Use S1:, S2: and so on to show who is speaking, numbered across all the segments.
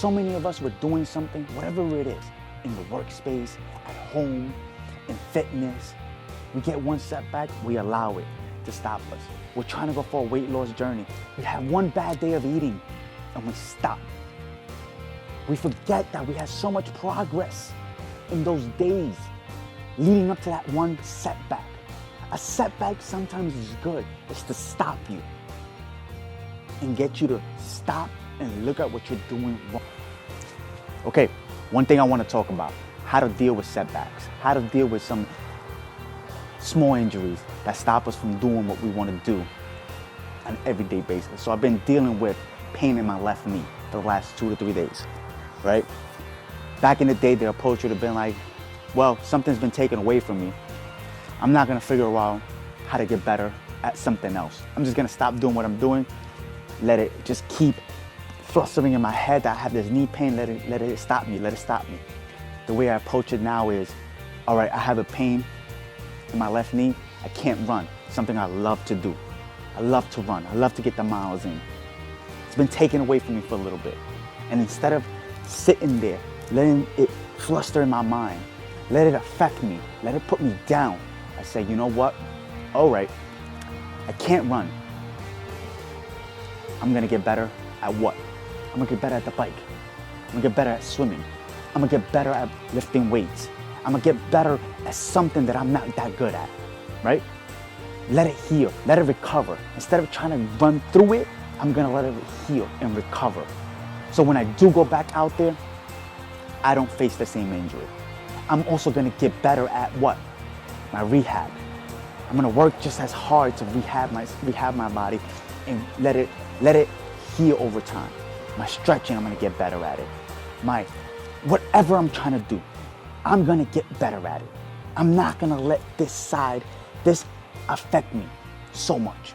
S1: So many of us were doing something, whatever it is, in the workspace, at home, in fitness. We get one setback, we allow it to stop us. We're trying to go for a weight loss journey. We have one bad day of eating and we stop. We forget that we had so much progress in those days leading up to that one setback. A setback sometimes is good. It's to stop you and get you to stop and look at what you're doing wrong. Okay, one thing I want to talk about, how to deal with setbacks, how to deal with some small injuries that stop us from doing what we want to do on an everyday basis. So I've been dealing with pain in my left knee for the last 2 to 3 days, right? Back in the day, the approach would have been like, well, something's been taken away from me. I'm not gonna figure out how to get better at something else. I'm just gonna stop doing what I'm doing, let it just keep flustering in my head that I have this knee pain, let it stop me. The way I approach it now is, all right, I have a pain in my left knee, I can't run, something I love to do. I love to run, I love to get the miles in. It's been taken away from me for a little bit. And instead of sitting there, letting it fluster in my mind, let it affect me, let it put me down, I say, you know what? All right, I can't run. I'm gonna get better at what? I'm gonna get better at the bike. I'm gonna get better at swimming. I'm gonna get better at lifting weights. I'm gonna get better at something that I'm not that good at, right? Let it heal, let it recover. Instead of trying to run through it, I'm gonna let it heal and recover. So when I do go back out there, I don't face the same injury. I'm also gonna get better at what? My rehab. I'm gonna work just as hard to rehab my body and let it heal over time. My stretching, I'm gonna get better at it. Whatever I'm trying to do, I'm gonna get better at it. I'm not gonna let this affect me so much,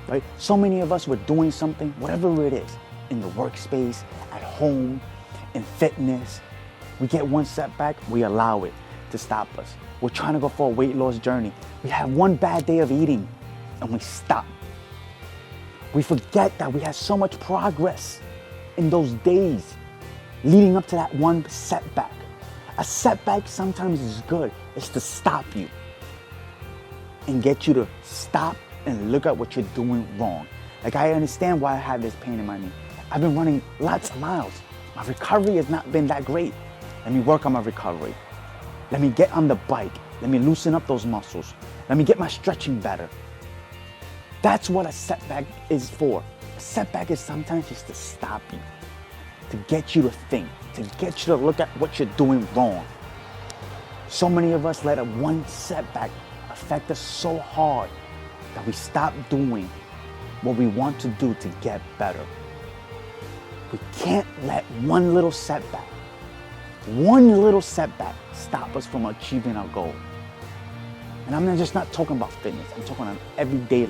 S1: right? So many of us were doing something, whatever it is, in the workspace, at home, in fitness. We get one setback, we allow it to stop us. We're trying to go for a weight loss journey. We have one bad day of eating and we stop. We forget that we had so much progress in those days leading up to that one setback. A setback sometimes is good. It's to stop you and get you to stop and look at what you're doing wrong. Like, I understand why I have this pain in my knee. I've been running lots of miles. My recovery has not been that great. Let me work on my recovery. Let me get on the bike. Let me loosen up those muscles. Let me get my stretching better. That's what a setback is for. A setback is sometimes just to stop you, to get you to think, to get you to look at what you're doing wrong. So many of us let one setback affect us so hard that we stop doing what we want to do to get better. We can't let one little setback stop us from achieving our goal. And I'm just not talking about fitness. I'm talking on everyday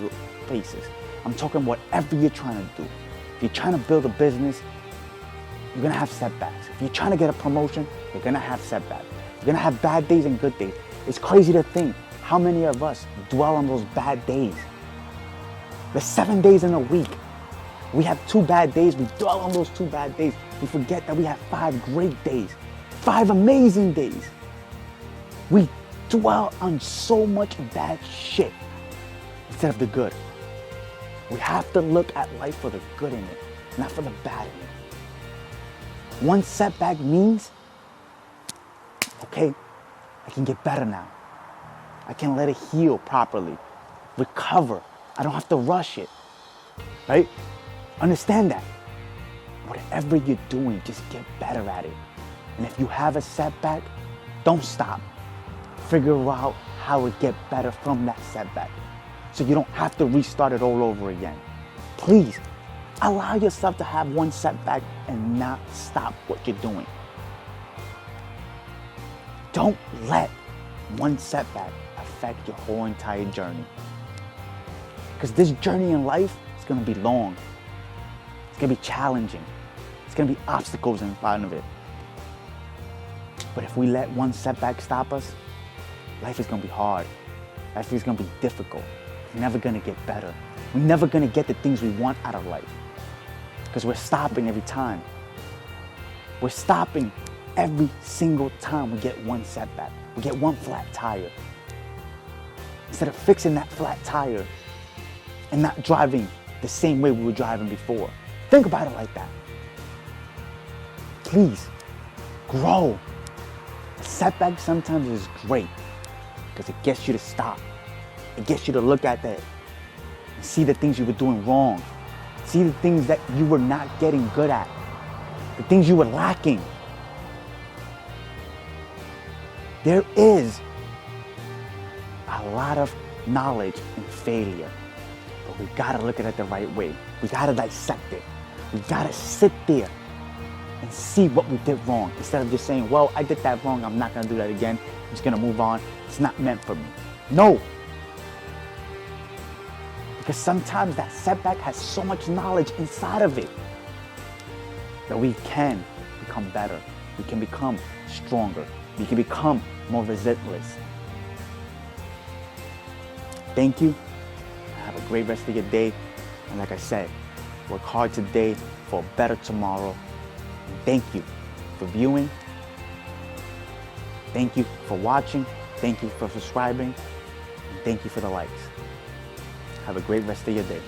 S1: basis. I'm talking whatever you're trying to do. If you're trying to build a business, you're gonna have setbacks. If you're trying to get a promotion, you're gonna have setbacks. You're gonna have bad days and good days. It's crazy to think how many of us dwell on those bad days. There's 7 days in a week. We have 2 bad days, we dwell on those 2 bad days. We forget that we have 5 great days, 5 amazing days. We dwell on so much bad shit instead of the good. We have to look at life for the good in it, not for the bad in it. One setback means, okay, I can get better now. I can let it heal properly, recover. I don't have to rush it, right? Understand that. Whatever you're doing, just get better at it. And if you have a setback, don't stop. Figure out how to get better from that setback so you don't have to restart it all over again. Please, allow yourself to have one setback and not stop what you're doing. Don't let one setback affect your whole entire journey. Because this journey in life is going to be long. It's going to be challenging. It's going to be obstacles in front of it. But if we let one setback stop us, life is going to be hard. Life is going to be difficult. We're never going to get better. We're never going to get the things we want out of life because we're stopping every time. We're stopping every single time we get one setback. We get one flat tire. Instead of fixing that flat tire and not driving the same way we were driving before. Think about it like that. Please, grow. A setback sometimes is great because it gets you to stop. It gets you to look at that and see the things you were doing wrong. See the things that you were not getting good at. The things you were lacking. There is a lot of knowledge in failure, but we gotta look at it the right way. We gotta dissect it. We gotta sit there and see what we did wrong instead of just saying, well, I did that wrong, I'm not gonna do that again, I'm just gonna move on, it's not meant for me. No. Because sometimes that setback has so much knowledge inside of it that we can become better, we can become stronger, we can become more relentless. Thank you. Have a great rest of your day. And like I said, work hard today for a better tomorrow. And thank you for viewing. Thank you for watching. Thank you for subscribing. And thank you for the likes. Have a great rest of your day.